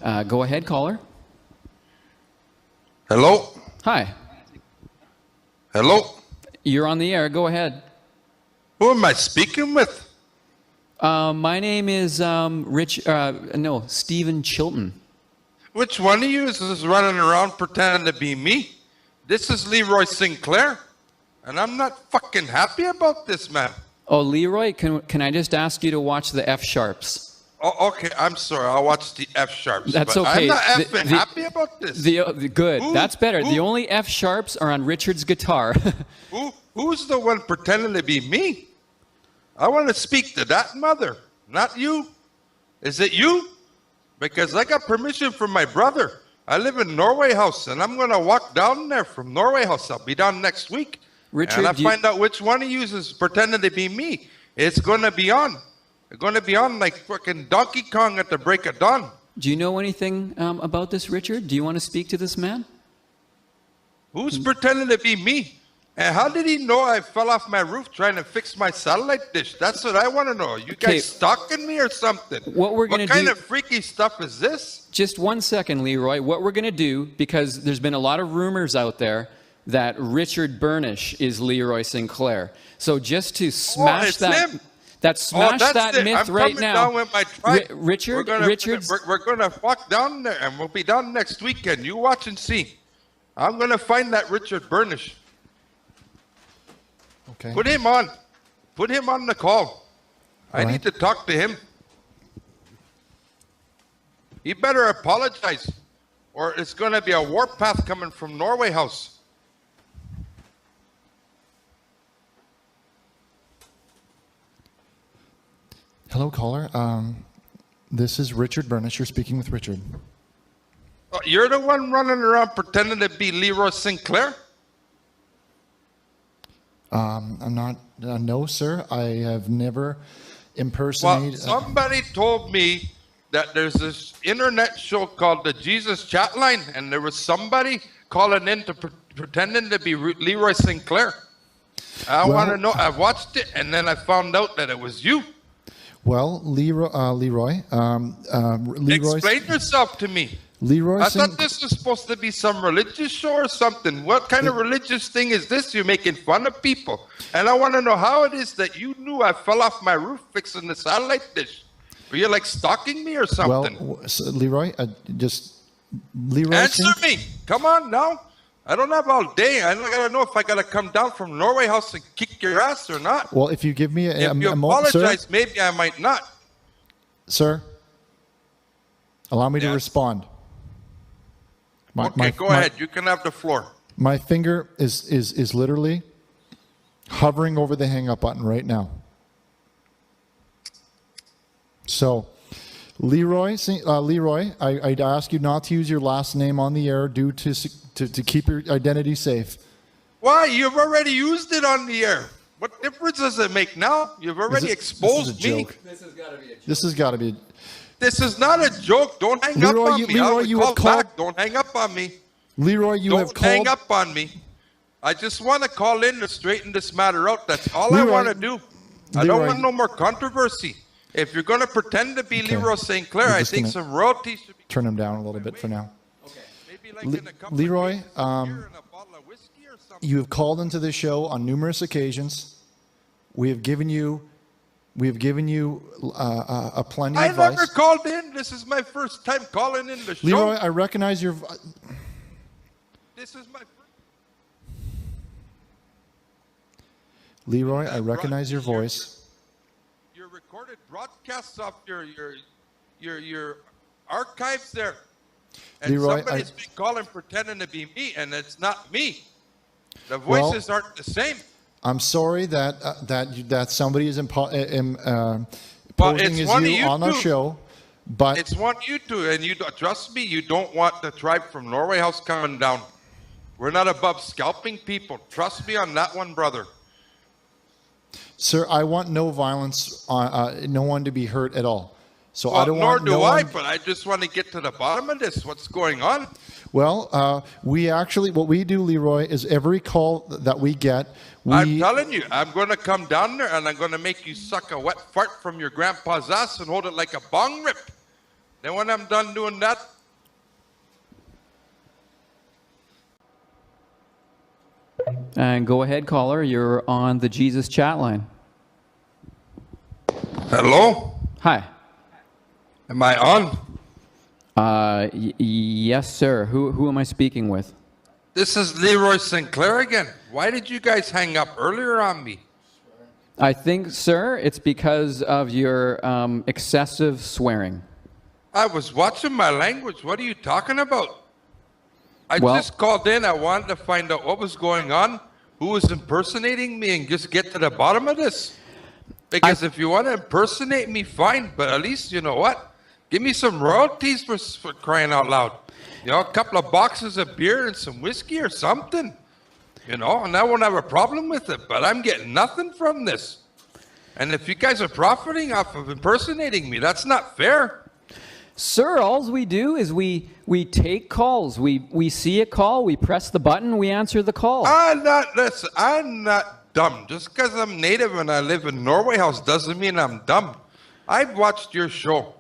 Go ahead, caller. Hello? Hi. Hello? You're on the air. Go ahead. Who am I speaking with? My name is Stephen Chilton. Which one of you is running around pretending to be me? This is Leroy Sinclair, and I'm not fucking happy about this, man. Oh, Leroy, can I just ask you to watch the F sharps? Oh, okay, I'm sorry. I'll watch the F sharps. That's but okay. I'm not effing happy about this. Good. That's better. The only F sharps are on Richard's guitar. Who's the one pretending to be me? I want to speak to that mother, not you. Is it you? Because I got permission from my brother. I live in Norway House, and I'm going to walk down there from Norway House. I'll be down next week. Richard, and I find out which one of you is pretending to be me. It's going to be on. It's going to be on like fucking Donkey Kong at the break of dawn. Do you know anything about this, Richard? Do you want to speak to this man? Who's pretending to be me? And how did he know I fell off my roof trying to fix my satellite dish? That's what I want to know. You guys stalking me or something? What kind of freaky stuff is this? Just 1 second, Leroy. What we're going to do, because there's been a lot of rumors out there that Richard Burnish is Leroy Sinclair. So just to smash that myth right now. Down with my tribe. Richard, we're gonna walk down there, and we'll be down next weekend. You watch and see. I'm gonna find that Richard Burnish. Okay. Put him on. Put him on the call. I need to talk to him. He better apologize, or it's gonna be a warpath coming from Norway House. Hello, caller. This is Richard Burnish. You're speaking with Richard. Oh, you're the one running around pretending to be Leroy Sinclair? I'm not. No, sir. I have never impersonated. Well, somebody told me that there's this internet show called the Jesus Chat Line, and there was somebody calling in to pretending to be Leroy Sinclair. I want to know. I watched it, and then I found out that it was you. Well, Leroy. Explain yourself to me. I thought this was supposed to be some religious show or something. What kind of religious thing is this? You're making fun of people. And I want to know how it is that you knew I fell off my roof fixing the satellite dish. Were you like stalking me or something? Well, Leroy, Leroy. Answer me. Come on now. I don't have all day. I got to know if I got to come down from Norway House and kick your ass or not. Well, if you give me if you apologize, maybe I might not. Sir, allow me to respond. Go ahead. You can have the floor. My finger is literally hovering over the hang up button right now. So, Leroy, I'd ask you not to use your last name on the air due to keep your identity safe. Why? You've already used it on the air. What difference does it make now? You've already exposed me. This has got to be a joke. This has got to be. This is not a joke. Don't hang up on me. Leroy, you have called back. Don't hang up on me. Leroy, you have called. Don't hang up on me. I just want to call in to straighten this matter out. That's all I want to do. I don't want no more controversy. If you're going to pretend to be Leroy Sinclair, I think some royalties should be... Turn him down a little bit for now. Okay. Maybe like in a couple Leroy, of beer and a bottle of whiskey or something. You have called into this show on numerous occasions. We have given you a plenty of advice. I never called in. This is my first time calling in the show. Leroy, I recognize your... This is my first... Leroy, I recognize your voice. Your recorded broadcasts off your archives there. And Leroy, somebody's been calling pretending to be me, and it's not me. The voices aren't the same. I'm sorry that somebody is posing as you on our show, but it's one you two, and you trust me. You don't want the tribe from Norway House coming down. We're not above scalping people. Trust me on that one, brother. Sir, I want no violence, no one to be hurt at all. So well, I don't want nor do I, but I just want to get to the bottom of this. What's going on? Well, what we do, Leroy, is every call that we get, I'm telling you, I'm going to come down there and I'm going to make you suck a wet fart from your grandpa's ass and hold it like a bong rip. Then when I'm done doing that, And go ahead, caller. You're on the Jesus chat line. Hello? Hi. Am I on? Yes, sir. Who am I speaking with? This is Leroy Sinclair again. Why did you guys hang up earlier on me? I think, sir, it's because of your excessive swearing. I was watching my language. What are you talking about? I just called in. I wanted to find out what was going on, who was impersonating me, and just get to the bottom of this. Because if you want to impersonate me, fine. But at least, you know what? Give me some royalties for crying out loud. You know, a couple of boxes of beer and some whiskey or something. You know, and I won't have a problem with it. But I'm getting nothing from this. And if you guys are profiting off of impersonating me, that's not fair. Sir, all we do is we take calls. We see a call, we press the button, we answer the call. I'm not dumb. Just because I'm native and I live in Norway house doesn't mean I'm dumb. I've watched your show.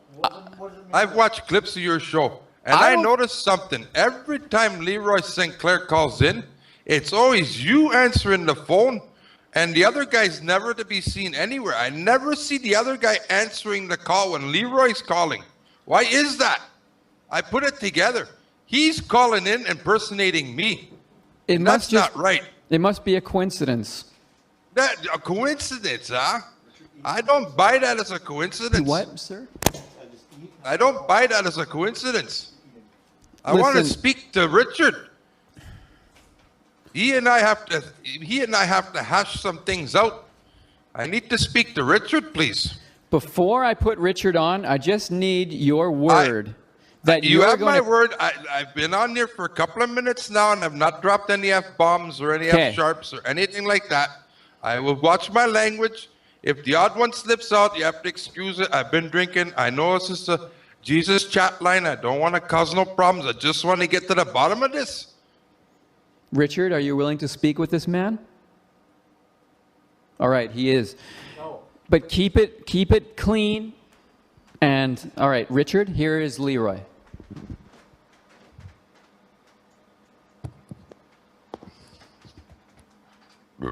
I've watched clips of your show. And I noticed something. Every time Leroy Sinclair calls in, it's always you answering the phone, and the other guy's never to be seen anywhere. I never see the other guy answering the call when Leroy's calling. Why is that? I put it together. He's calling in impersonating me. That's not right. It must be a coincidence. A coincidence, huh? I don't buy that as a coincidence. What, sir? I don't buy that as a coincidence. I want to speak to Richard. He and I have to hash some things out. I need to speak to Richard, please. Before I put Richard on, I just need your word that you have my word. I've been on here for a couple of minutes now, and I've not dropped any F-bombs or any F-sharps or anything like that. I will watch my language. If the odd one slips out, you have to excuse it. I've been drinking. I know this is a Jesus chat line. I don't want to cause no problems. I just want to get to the bottom of this. Richard, are you willing to speak with this man? All right, he is. But keep it clean. And all right, Richard, here is Leroy. Okay,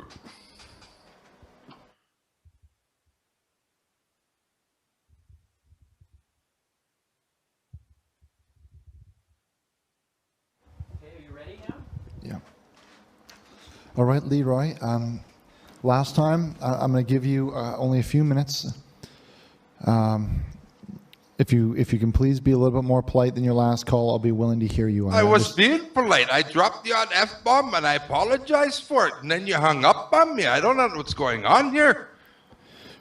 are you ready now? Yeah. All right, Leroy. Last time, I'm going to give you only a few minutes. If you can please be a little bit more polite than your last call, I'll be willing to hear you. I was being polite. I dropped the odd F-bomb and I apologize for it. And then you hung up on me. I don't know what's going on here.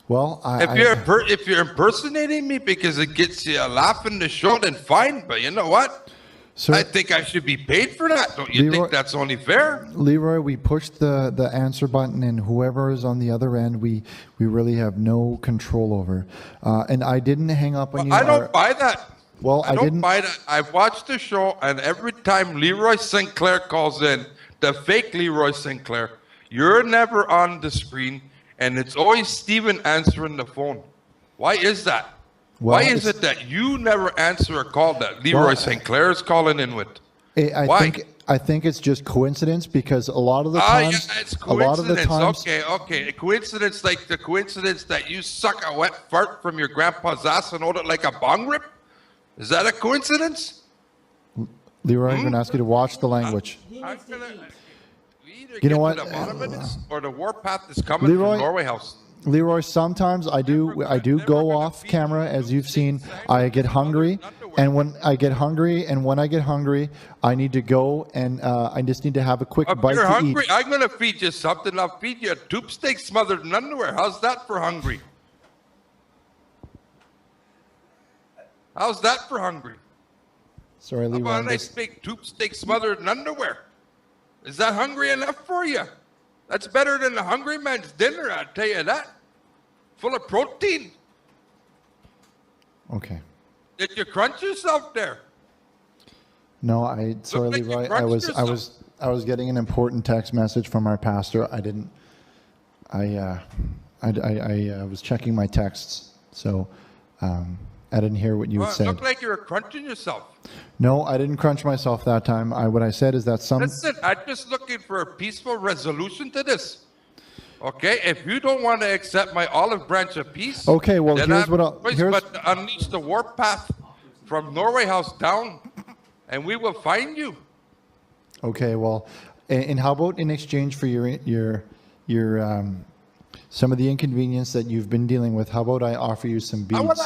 Well, if you're impersonating me because it gets you a laugh in the show, then fine. But you know what? Sir, I think I should be paid for that. Don't you think that's only fair? Leroy, we pushed the answer button, and whoever is on the other end, we really have no control over. And I didn't hang up on you. I don't buy that. Well, I didn't buy that. I've watched the show, and every time Leroy Sinclair calls in, the fake Leroy Sinclair, you're never on the screen, and it's always Steven answering the phone. Why is that? Well, why is it that you never answer a call that Leroy Sinclair is calling in with? I think it's just coincidence because a lot of the times, it's coincidence. Okay. Coincidence like the coincidence that you suck a wet fart from your grandpa's ass and hold it like a bong rip. Is that a coincidence? Leroy, I'm going to ask you to watch the language. We either get to the bottom of this, or the warpath is coming from Norway house. Leroy, sometimes I do go off camera, as you've seen. I get hungry, and when I get hungry, I need to go, and I just need to have a quick bite to eat. I'm going to feed you something. I'll feed you a tubesteak smothered in underwear. How's that for hungry? How's that for hungry? Sorry, Leroy. How about a nice big tubesteak smothered in underwear? Is that hungry enough for you? That's better than a hungry man's dinner, I'll tell you that. Full of protein. Okay. Did you crunch yourself there? No, sorry, Leroy. I was getting an important text message from our pastor. I was checking my texts. So I didn't hear what you had said. It looked like you were crunching yourself. No, I didn't crunch myself that time. What I said is that some... Listen, I'm just looking for a peaceful resolution to this. Okay? If you don't want to accept my olive branch of peace... Okay, well, here's what I'll... But unleash the warpath from Norway House down, and we will find you. Okay, well, and how about in exchange for your some of the inconvenience that you've been dealing with, how about I offer you some beads? What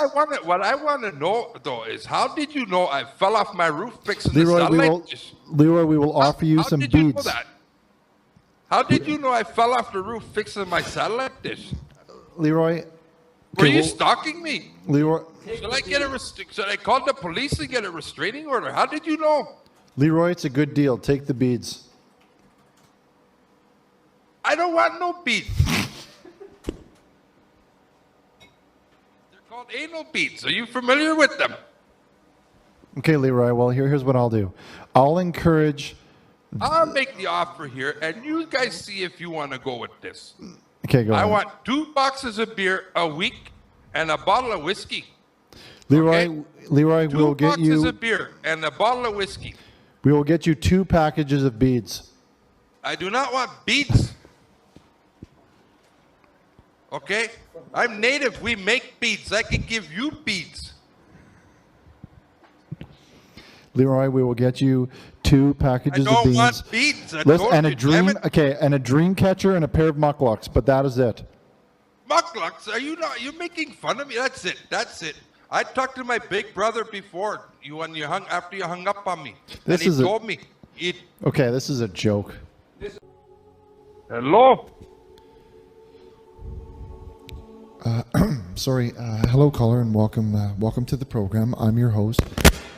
I want to know, though, is how did you know I fell off my roof fixing the satellite? Leroy, we will offer you some beads. How did you know that? How did you know I fell off the roof fixing my satellite dish? Leroy? Were you stalking me? Leroy? Should I call the police and get a restraining order? How did you know? Leroy, it's a good deal. Take the beads. I don't want no beads. Called anal beads. Are you familiar with them? Okay, Leroy. Well, here's what I'll do. I'll encourage... I'll make the offer here, and you guys see if you want to go with this. Okay, go ahead. I want 2 boxes of beer a week and a bottle of whiskey. Leroy, okay? Leroy, we'll get you... 2 boxes of beer and a bottle of whiskey. We will get you 2 packages of beads. I do not want beads. Okay? I'm native. We make beads. I can give you beads. Leroy, we will get you 2 packages of beads. I don't want beads. And a dream catcher and a pair of mucklucks, but that is it. Mucklucks? Are you not? You're making fun of me. That's it. That's it. I talked to my big brother before after you hung up on me. He told me. Okay, this is a joke. Hello. Sorry. Hello, caller, and welcome to the program. I'm your host,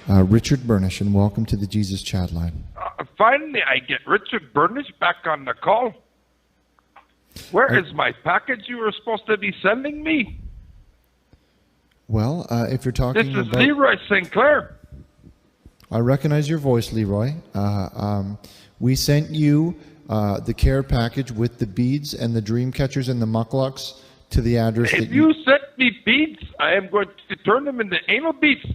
Richard Burnish, and welcome to the Jesus Chat line. Finally, I get Richard Burnish back on the call. Where is my package you were supposed to be sending me? Well, if you're talking about... This is Leroy Sinclair. I recognize your voice, Leroy. We sent you the care package with the beads and the dream catchers and the mucklucks to the address if you sent me beads, I am going to turn them into anal beads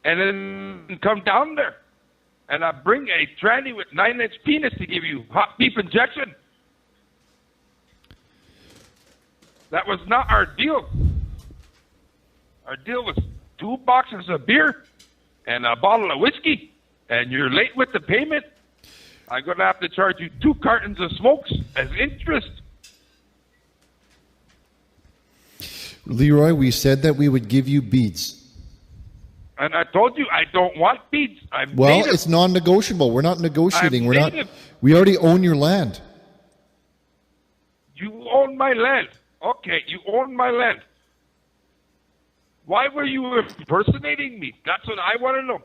and then come down there. And I bring a tranny with 9-inch penis to give you hot beef injection. That was not our deal. Our deal was 2 boxes of beer and a bottle of whiskey. And you're late with the payment. I'm going to have to charge you 2 cartons of smokes as interest. Leroy, we said that we would give you beads. And I told you I don't want beads. I'm well, native. It's non-negotiable. We're not negotiating. We're native. We already own your land. You own my land. Okay, you own my land. Why were you impersonating me? That's what I want to know.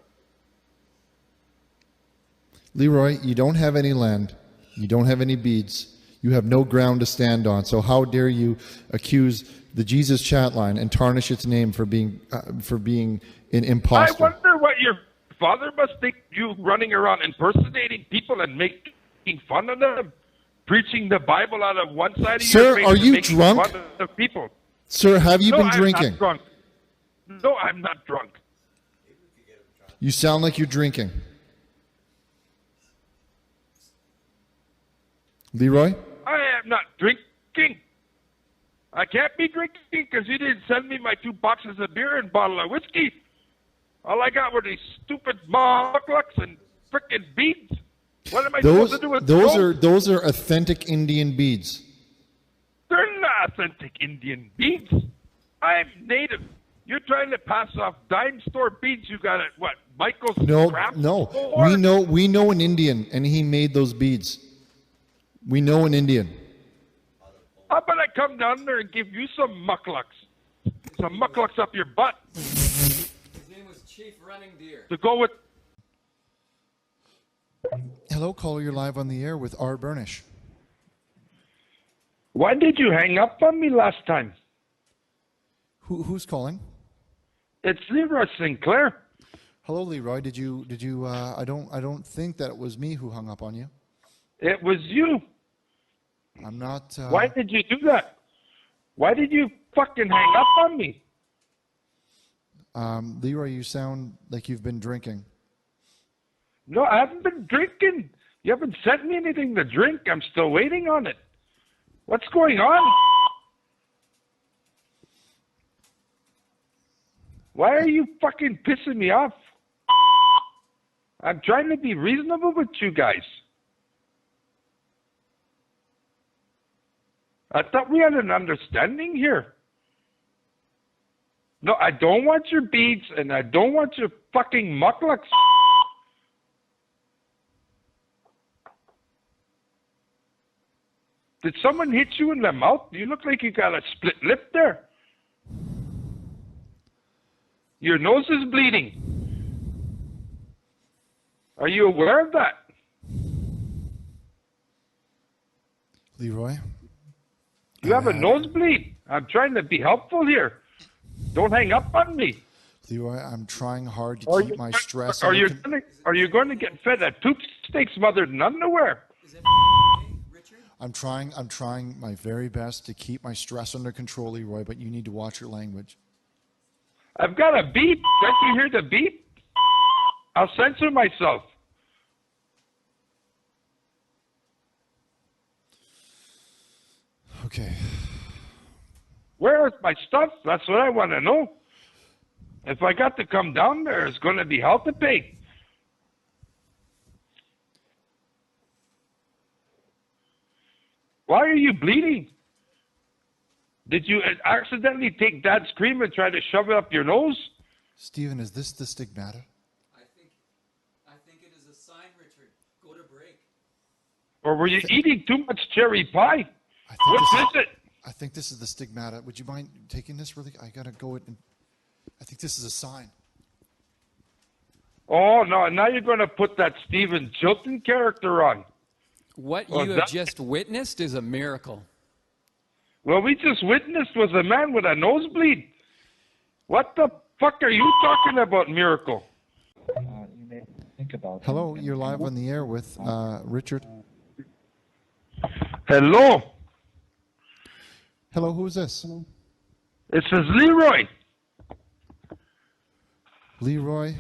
Leroy, you don't have any land. You don't have any beads. You have no ground to stand on. So how dare you accuse the Jesus Chat line and tarnish its name for being an imposter? I wonder what your father must think, you running around impersonating people and making fun of them, preaching the Bible out of one side of your face. Sir, are you drunk? Fun of people. Sir, have you been drinking? I'm not drunk. No, I'm not drunk. You sound like you're drinking. Leroy? I am not drinking. I can't be drinking because you didn't send me my 2 boxes of beer and bottle of whiskey. All I got were these stupid mucklucks and frickin' beads. What am I supposed to do with those are authentic Indian beads. They're not authentic Indian beads. I'm native. You're trying to pass off dime store beads you got at what? Michael's craft store? We know an Indian, and he made those beads. We know an Indian. How about I come down there and give you some mucklucks? Some mucklucks up your butt. His name was Chief Running Deer. To go with... Hello, caller. You're live on the air with R. Burnish. Why did you hang up on me last time? Who's calling? It's Leroy Sinclair. Hello, Leroy. Did you? I don't think that it was me who hung up on you. It was you. I'm not... Why did you do that? Why did you fucking hang up on me? Leroy, you sound like you've been drinking. No, I haven't been drinking. You haven't sent me anything to drink. I'm still waiting on it. What's going on? Why are you fucking pissing me off? I'm trying to be reasonable with you guys. I thought we had an understanding here. No, I don't want your beads, and I don't want your fucking mucklucks. Did someone hit you in the mouth? You look like you got a split lip there. Your nose is bleeding. Are you aware of that? Leroy? You have a nosebleed. I'm trying to be helpful here. Don't hang up on me. Leroy, I'm trying hard to keep my stress. Are you going to get fed a tubesteak smothered in underwear? I'm trying my very best to keep my stress under control, Leroy, but you need to watch your language. I've got a beep. Don't you hear the beep? I'll censor myself. Okay. Where is my stuff? That's what I want to know. If I got to come down there, it's going to be hell to pay. Why are you bleeding? Did you accidentally take Dad's cream and try to shove it up your nose? Stephen, is this the stigmata? I think it is a sign, Richard. Go to break. Or were you eating too much cherry pie? What is it? I think this is the stigmata. Would you mind taking this really? I gotta go and I think this is a sign. Oh no! Now you're going to put that Stephen Chilton character on. What you have just witnessed is a miracle. Well, we just witnessed was a man with a nosebleed. What the fuck are you talking about, miracle? You may think about. Hello, you're live on the air with Richard. Hello. Hello, who's this? It says Leroy. Leroy.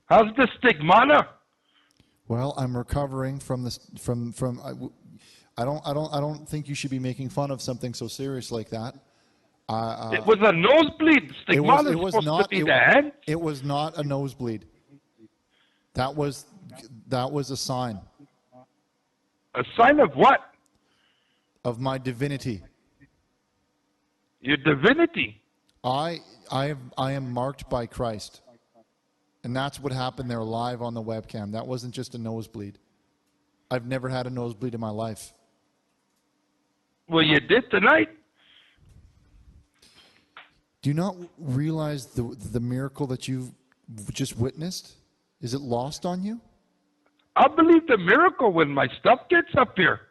How's the stigmata? Well, I'm recovering from this. I don't think you should be making fun of something so serious like that. It was a nosebleed. Stigmata is supposed to be the head. It was not a nosebleed. That was a sign. A sign of what? Of my divinity. Your divinity. I am marked by Christ. And that's what happened there live on the webcam. That wasn't just a nosebleed. I've never had a nosebleed in my life. Well, you did tonight. Do you not realize the miracle that you've just witnessed? Is it lost on you? I'll believe the miracle when my stuff gets up here.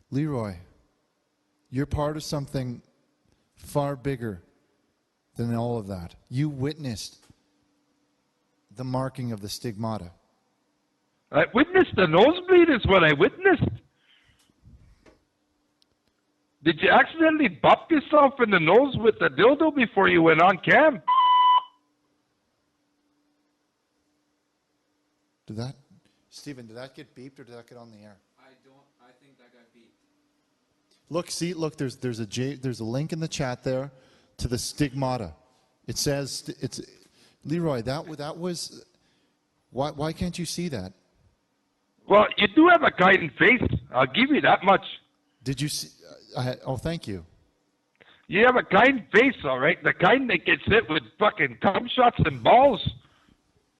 Leroy, you're part of something far bigger than all of that. You witnessed the marking of the stigmata. I witnessed the nosebleed is what I witnessed. Did you accidentally bop yourself in the nose with the dildo before you went on cam? Stephen, did that get beeped or did that get on the air? I think that got beeped. Look, there's a link in the chat there to the stigmata. It says it's Leroy. That was why can't you see that? Well, you do have a kind face. I'll give you that much. Did you see? Oh, thank you. You have a kind face, all right. The kind that gets hit with fucking cum shots and balls.